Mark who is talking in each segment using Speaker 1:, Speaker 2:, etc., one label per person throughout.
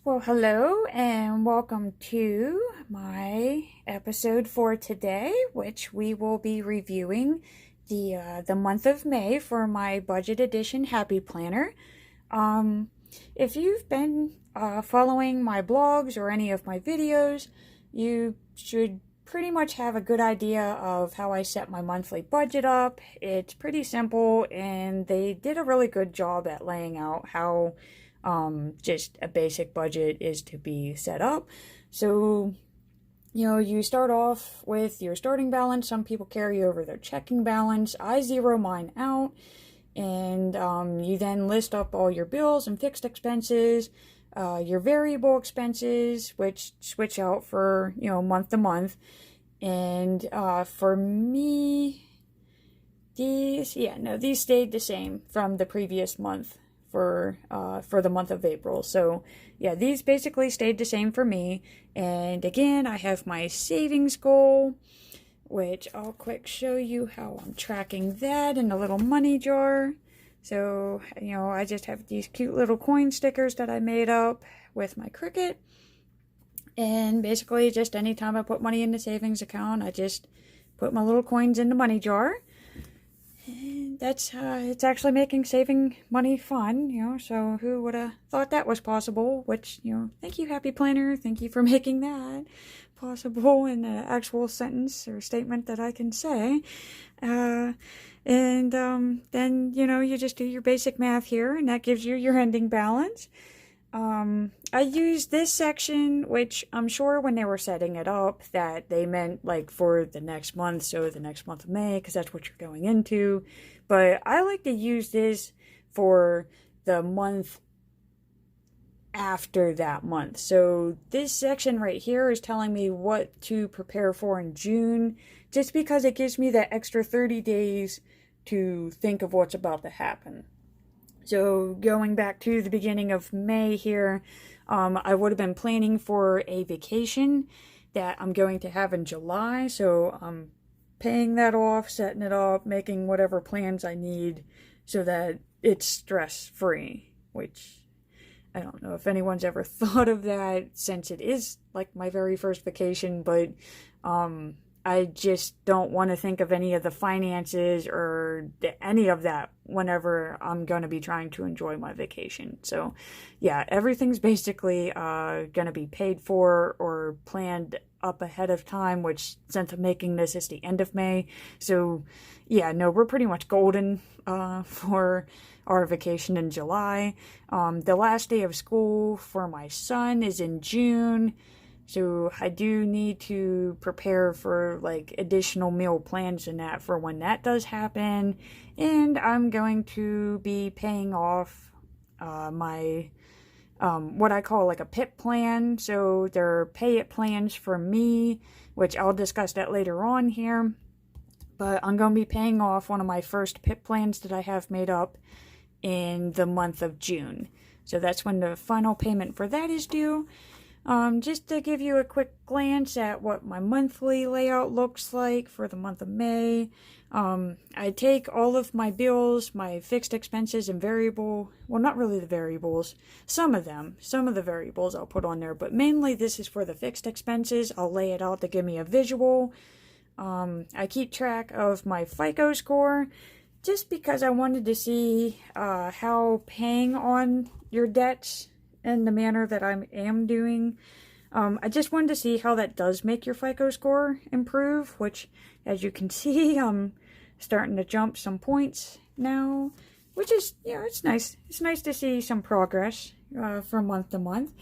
Speaker 1: Well, hello and welcome to my episode for today, which we will be reviewing the month of May for my budget edition Happy Planner. If you've been following my blogs or any of my videos, you should pretty much have a good idea of how I set my monthly budget up. It's pretty simple, and they did a really good job at laying out how just a basic budget is to be set up. So, you start off with your starting balance. Some people carry over their checking balance. I zero mine out, and you then list up all your bills and fixed expenses, your variable expenses, which switch out for, month to month. And for me, these stayed the same from the previous month for the month of April. So yeah, these basically stayed the same for me. And again, I have my savings goal, which I'll quick show you how I'm tracking that in a little money jar. So, I just have these cute little coin stickers that I made up with my Cricut. And basically, just anytime I put money in the savings account, I just put my little coins in the money jar. And that's, it's actually making saving money fun, so who would have thought that was possible, which, thank you, Happy Planner, thank you for making that possible in an actual sentence or statement that I can say. Then, you just do your basic math here, and that gives you your ending balance. I used this section, which I'm sure when they were setting it up that they meant like for the next month, so the next month of May, because that's what you're going into. But I like to use this for the month after that month. So this section right here is telling me what to prepare for in June, just because it gives me that extra 30 days to think of what's about to happen. So going back to the beginning of May here, I would have been planning for a vacation that I'm going to have in July. So I'm paying that off, setting it up, making whatever plans I need so that it's stress-free, which I don't know if anyone's ever thought of that, since it is like my very first vacation, but I just don't want to think of any of the finances or any of that whenever I'm going to be trying to enjoy my vacation. So yeah, everything's basically going to be paid for or planned up ahead of time, which since I'm making this is the end of May. So yeah, no, we're pretty much golden for our vacation in July. The last day of school for my son is in June. So I do need to prepare for like additional meal plans and that for when that does happen. And I'm going to be paying off my what I call like a PIP plan. So they're pay it plans for me, which I'll discuss that later on here. But I'm going to be paying off one of my first PIP plans that I have made up in the month of June. So that's when the final payment for that is due. Just to give you a quick glance at what my monthly layout looks like for the month of May. I take all of my bills, my fixed expenses and variable, well, not really the variables, some of the variables I'll put on there, but mainly this is for the fixed expenses. I'll lay it out to give me a visual. I keep track of my FICO score just because I wanted to see how paying on your debts in the manner that I am doing. I just wanted to see how that does make your FICO score improve, which as you can see, I'm starting to jump some points now, which is, it's nice. It's nice to see some progress from month to month.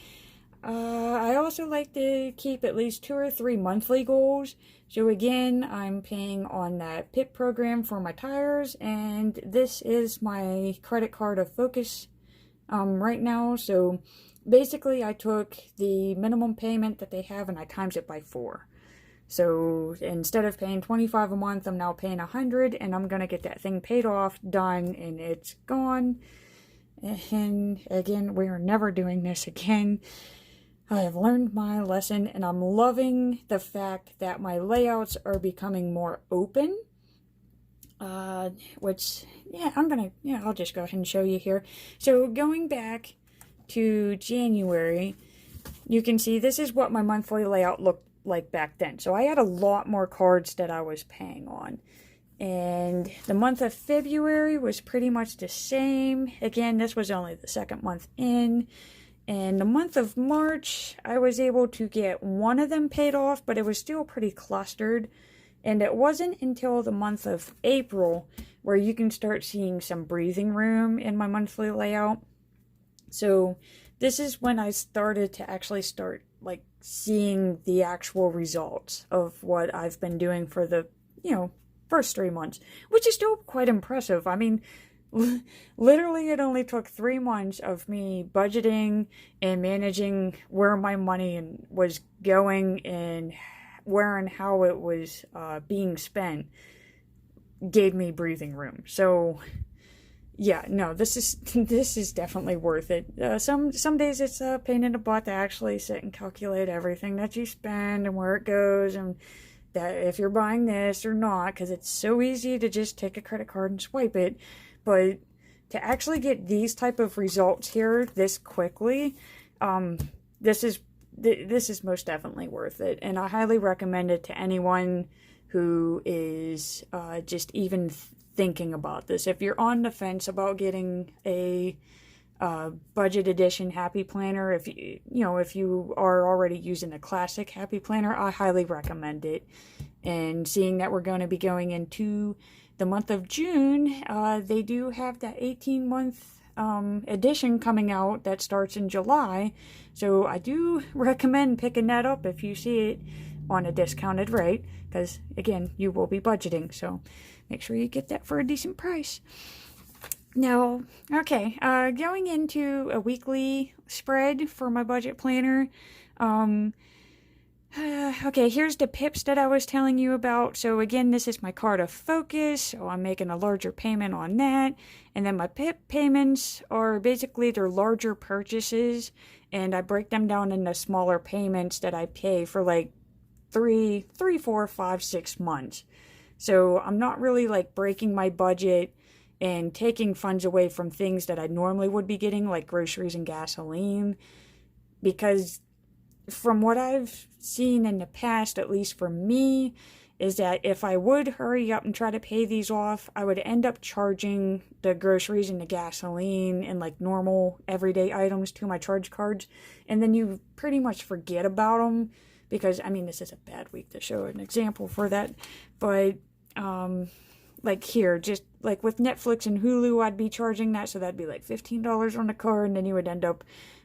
Speaker 1: I also like to keep at least 2 or 3 monthly goals. So again, I'm paying on that PIP program for my tires, and this is my credit card of Focus right now. So basically I took the minimum payment that they have and I times it by 4. So instead of paying $25 a month, I'm now paying $100, and I'm going to get that thing paid off, done, and it's gone. And again, we are never doing this again. I have learned my lesson, and I'm loving the fact that my layouts are becoming more open. Which, I'll just go ahead and show you here. So going back to January, you can see this is what my monthly layout looked like back then. So I had a lot more cards that I was paying on. And the month of February was pretty much the same. Again, this was only the second month in. And the month of March, I was able to get one of them paid off, but it was still pretty clustered. And it wasn't until the month of April where you can start seeing some breathing room in my monthly layout. So this is when I started to actually start like seeing the actual results of what I've been doing for the, first 3 months, which is still quite impressive. I mean, literally it only took 3 months of me budgeting and managing where my money was going and where and how it was being spent gave me breathing room. So yeah, no, this is definitely worth it. Some days it's a pain in the butt to actually sit and calculate everything that you spend and where it goes, and that if you're buying this or not, because it's so easy to just take a credit card and swipe it. But to actually get these type of results here this quickly, this is most definitely worth it, and I highly recommend it to anyone who is just even thinking about this. If you're on the fence about getting a budget edition Happy Planner, if you are already using a classic Happy Planner, I highly recommend it. And seeing that we're going to be going into the month of June, they do have that 18-month edition coming out that starts in July. So I do recommend picking that up if you see it on a discounted rate, because again, you will be budgeting. So make sure you get that for a decent price. Now, okay, going into a weekly spread for my budget planner. Okay, here's the pips that I was telling you about. So again, this is my card of focus, so I'm making a larger payment on that. And then my pip payments are basically they're larger purchases, and I break them down into smaller payments that I pay for like 3, 4, 5, 6 months. So I'm not really like breaking my budget and taking funds away from things that I normally would be getting, like groceries and gasoline, because from what I've seen in the past, at least for me, is that if I would hurry up and try to pay these off, I would end up charging the groceries and the gasoline and like normal everyday items to my charge cards, and then you pretty much forget about them, because I mean, this is a bad week to show an example for that, but like here, just like with Netflix and Hulu, I'd be charging that, so that'd be like $15 on the card, and then you would end up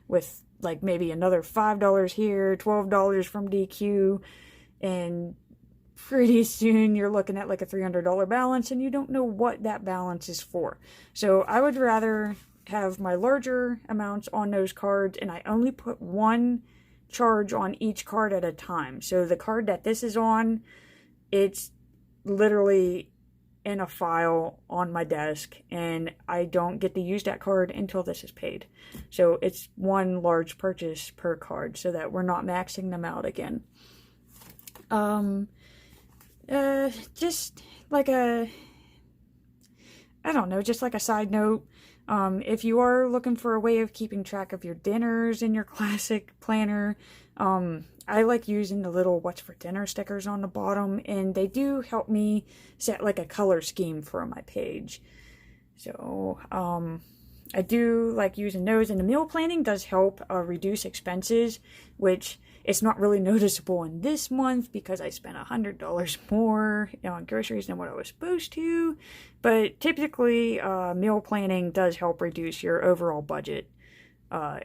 Speaker 1: with like maybe another $5 here, $12 from DQ, and pretty soon you're looking at like a $300 balance, and you don't know what that balance is for. So I would rather have my larger amounts on those cards, and I only put one charge on each card at a time. So the card that this is on, it's literally in a file on my desk, and I don't get to use that card until this is paid. So it's one large purchase per card, so that we're not maxing them out again. Just like a, I don't know, just like a side note, if you are looking for a way of keeping track of your dinners in your classic planner, I like using the little what's for dinner stickers on the bottom, and they do help me set like a color scheme for my page. So I do like using those, and the meal planning does help reduce expenses, which it's not really noticeable in this month because I spent $100 more on groceries than what I was supposed to. But typically, meal planning does help reduce your overall budget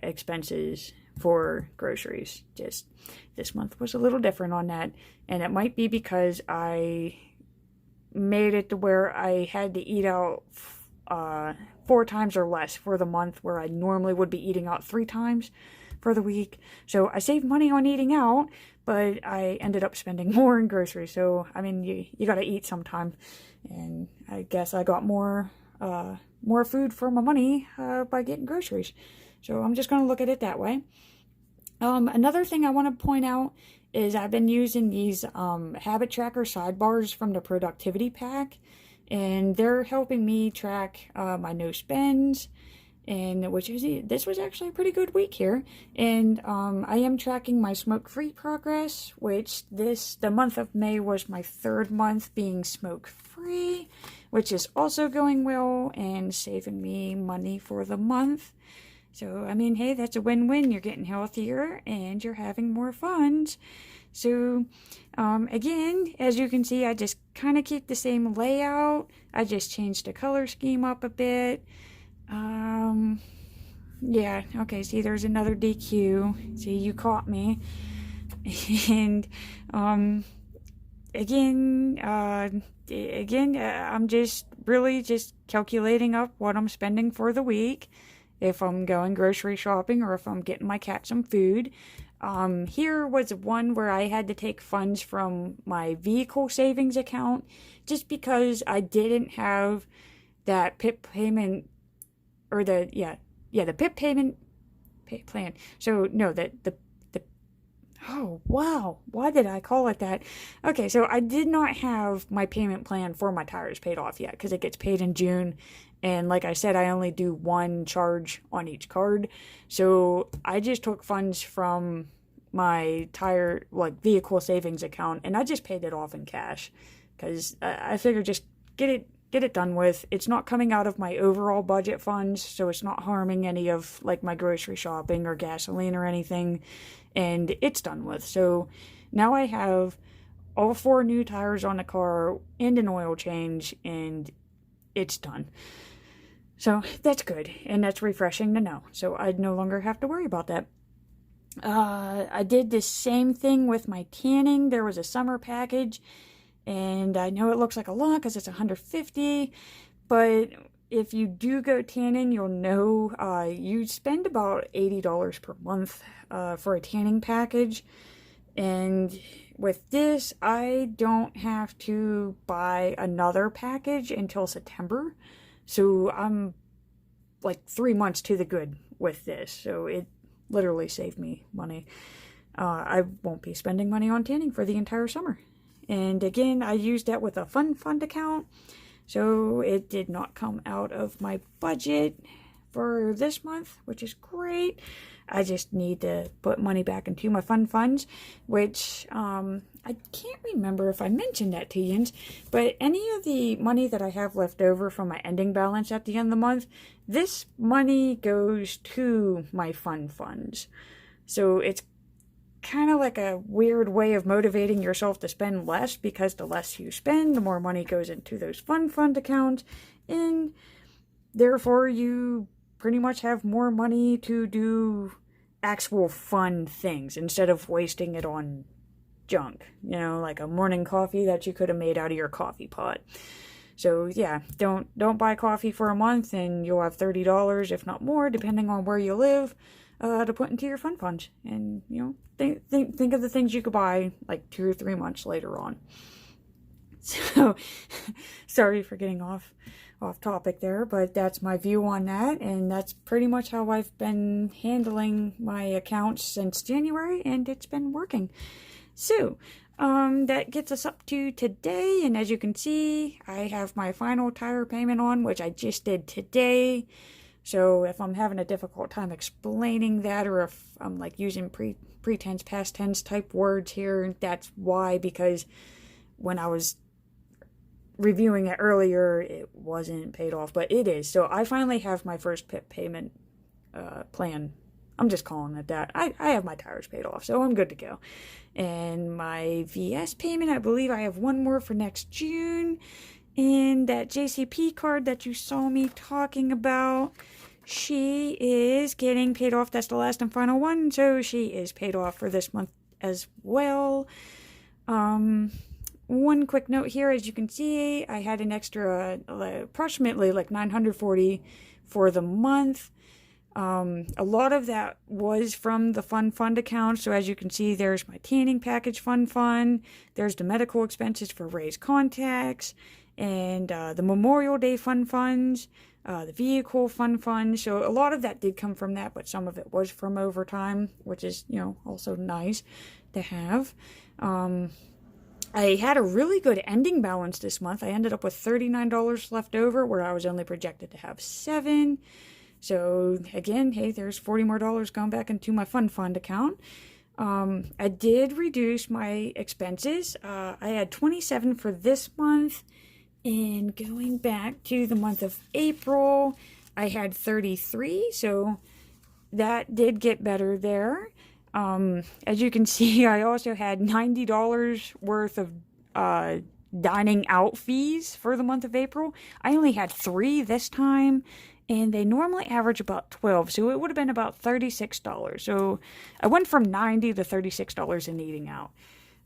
Speaker 1: expenses for groceries. Just this month was a little different on that, and it might be because I made it to where I had to eat out 4 times or less for the month, where I normally would be eating out 3 times for the week. So I saved money on eating out, but I ended up spending more in groceries. So I mean, you gotta eat sometime, and I guess I got more food for my money by getting groceries. So I'm just gonna look at it that way. Another thing I want to point out is I've been using these habit tracker sidebars from the productivity pack, and they're helping me track my no spends and this was actually a pretty good week here. And I am tracking my smoke-free progress, which the month of May was my 3rd month being smoke-free, which is also going well and saving me money for the month. So, I mean, hey, that's a win-win. You're getting healthier and you're having more funds. So, again, as you can see, I just kind of keep the same layout. I just changed the color scheme up a bit. Yeah, okay, see, there's another DQ. See, you caught me. And, again, I'm just really just calculating up what I'm spending for the week, if I'm going grocery shopping or if I'm getting my cat some food. Here was one where I had to take funds from my vehicle savings account just because I didn't have that PIP payment, or the PIP payment plan. So no, oh wow, why did I call it that? Okay, so I did not have my payment plan for my tires paid off yet because it gets paid in June. And like I said, I only do one charge on each card. So I just took funds from my vehicle savings account, and I just paid it off in cash because I figured just get it done with. It's not coming out of my overall budget funds, so it's not harming any of like my grocery shopping or gasoline or anything, and it's done with. So now I have all 4 new tires on the car and an oil change, and it's done. So that's good, and that's refreshing to know. So I no longer have to worry about that. I did the same thing with my tanning. There was a summer package, and I know it looks like a lot because it's $150, but if you do go tanning, you'll know you spend about $80 per month for a tanning package. And with this, I don't have to buy another package until September. So I'm like 3 months to the good with this. So it literally saved me money. I won't be spending money on tanning for the entire summer. And again, I used that with a fund account. So it did not come out of my budget for this month, which is great. I just need to put money back into my funds, which I can't remember if I mentioned that to you, but any of the money that I have left over from my ending balance at the end of the month, this money goes to my funds. So it's kind of like a weird way of motivating yourself to spend less, because the less you spend, the more money goes into those fund accounts, and therefore you pretty much have more money to do actual fun things instead of wasting it on junk, like a morning coffee that you could have made out of your coffee pot. So yeah, don't buy coffee for a month and you'll have $30, if not more, depending on where you live, to put into your funds. And think of the things you could buy like 2 or 3 months later on. So sorry for getting off topic there, but that's my view on that, and that's pretty much how I've been handling my accounts since January, and it's been working. So that gets us up to today, and as you can see, I have my final tire payment on, which I just did today. So if I'm having a difficult time explaining that, or if I'm like using pretense, past tense type words here, that's why, because when I was reviewing it earlier, it wasn't paid off, but it is. So I finally have my first PIP payment plan. I'm just calling it that. I have my tires paid off, so I'm good to go. And my VS payment, I believe I have one more for next June. And that JCP card that you saw me talking about, she is getting paid off. That's the last and final one, so she is paid off for this month as well. One quick note here, as you can see, I had an extra approximately like $940 for the month. A lot of that was from the fund account. So as you can see, there's my tanning package fund. There's the medical expenses for Ray's contacts, and the Memorial Day funds, the vehicle fund. So a lot of that did come from that, but some of it was from overtime, which is, also nice to have. I had a really good ending balance this month. I ended up with $39 left over, where I was only projected to have $7. So again, hey, there's $40 more going back into my fund account. I did reduce my expenses. I had 27 for this month, and going back to the month of April, I had 33, so that did get better there. As you can see, I also had $90 worth of dining out fees for the month of April. I only had 3 this time, and they normally average about 12, so it would have been about $36. So I went from $90 to $36 in eating out.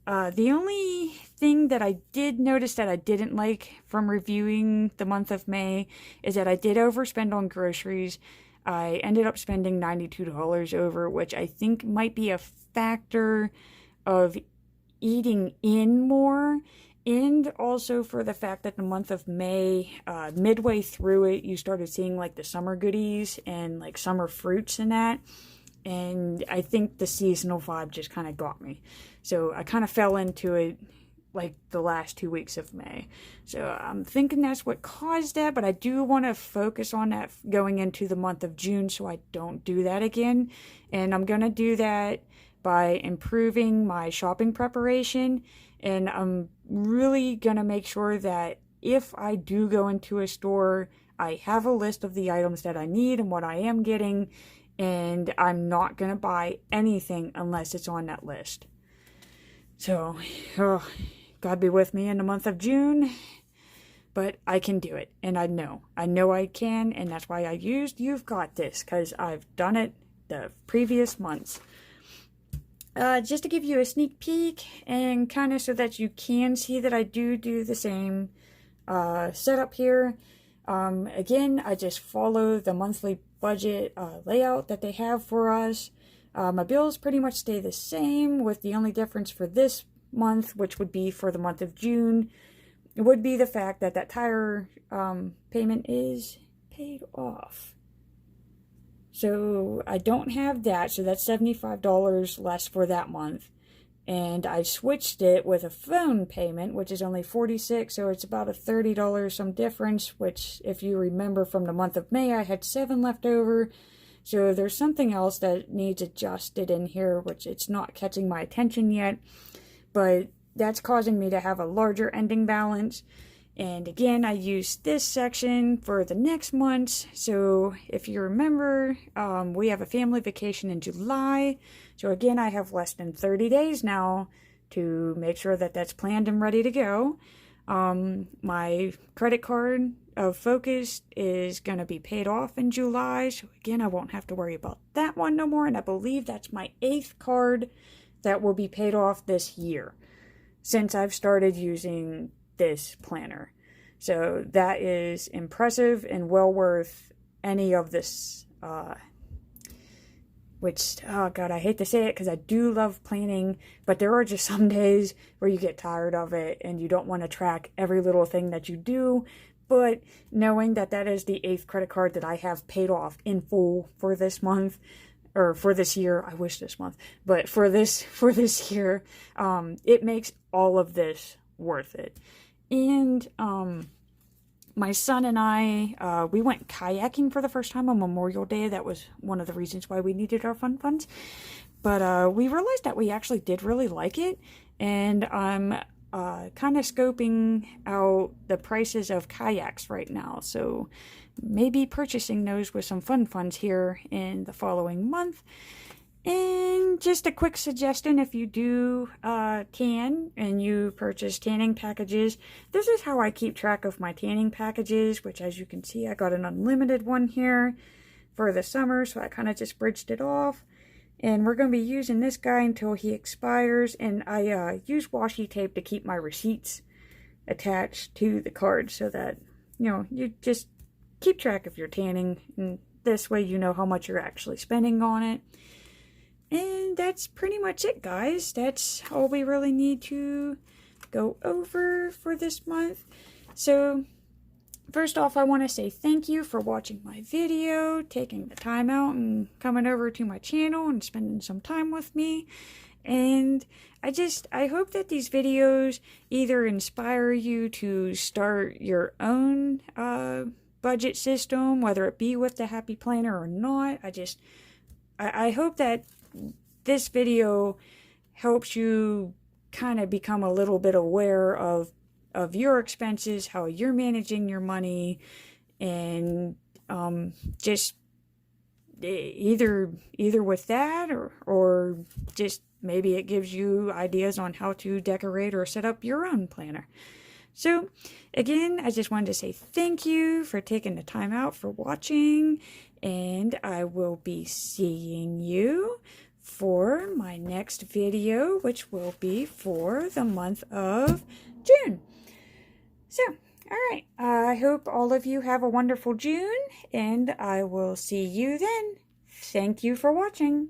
Speaker 1: The only thing that I did notice that I didn't like from reviewing the month of May is that I did overspend on groceries. I ended up spending $92 over, which I think might be a factor of eating in more, and also for the fact that the month of May, midway through it, you started seeing like the summer goodies and like summer fruits and that. And I think the seasonal vibe just kind of got me. So I kind of fell into it like the last 2 weeks of May. So I'm thinking that's what caused that, but I do want to focus on that going into the month of June so I don't do that again. And I'm going to do that by improving my shopping preparation. And I'm really going to make sure that if I do go into a store, I have a list of the items that I need and what I am getting. And I'm not going to buy anything unless it's on that list. So, God be with me in the month of June. But I can do it. And I know I can. And that's why I used You've Got This. Because I've done it the previous months. Just to give you a sneak peek and kind of so that you can see that I do the same setup here. Again, I just follow the monthly budget layout that they have for us. My bills pretty much stay the same, with the only difference for this month, which would be for the month of June, it would be the fact that that tire payment is paid off. So I don't have that, so that's $75 less for that month. And I switched it with a phone payment, which is only $46, so it's about a $30 some difference, which if you remember from the month of May, I had 7 left over. So there's something else that needs adjusted in here, which it's not catching my attention yet, but that's causing me to have a larger ending balance. And again, I used this section for the next month. So if you remember, we have a family vacation in July. So again, I have less than 30 days now to make sure that that's planned and ready to go. My credit card of Focus is going to be paid off in July. So again, I won't have to worry about that one no more. And I believe that's my 8th card that will be paid off this year since I've started using this planner. So that is impressive and well worth any of this, which, oh God, I hate to say it because I do love planning, but there are just some days where you get tired of it and you don't want to track every little thing that you do. But knowing that that is the 8th credit card that I have paid off in full for this month, or for this year, I wish this month, but for this year, it makes all of this worth it. And my son and I, we went kayaking for the first time on Memorial Day. That was one of the reasons why we needed our funds. But we realized that we actually did really like it. And I'm kind of scoping out the prices of kayaks right now. So maybe purchasing those with some funds here in the following month. And just a quick suggestion, if you do tan and you purchase tanning packages, this is how I keep track of my tanning packages, which as you can see, I got an unlimited one here for the summer, so I kind of just bridged it off. And we're going to be using this guy until he expires, and I use washi tape to keep my receipts attached to the card so that, you know, you just keep track of your tanning, and this way you know how much you're actually spending on it. And that's pretty much it, guys. That's all we really need to go over for this month. So, first off, I want to say thank you for watching my video, taking the time out and coming over to my channel and spending some time with me. And I hope that these videos either inspire you to start your own budget system, whether it be with the Happy Planner or not. I hope that this video helps you kind of become a little bit aware of your expenses, how you're managing your money, and just either with that or just maybe it gives you ideas on how to decorate or set up your own planner. So again, I just wanted to say thank you for taking the time out for watching, and I will be seeing you for my next video, which will be for the month of June. So, all right, I hope all of you have a wonderful June, and I will see you then. Thank you for watching.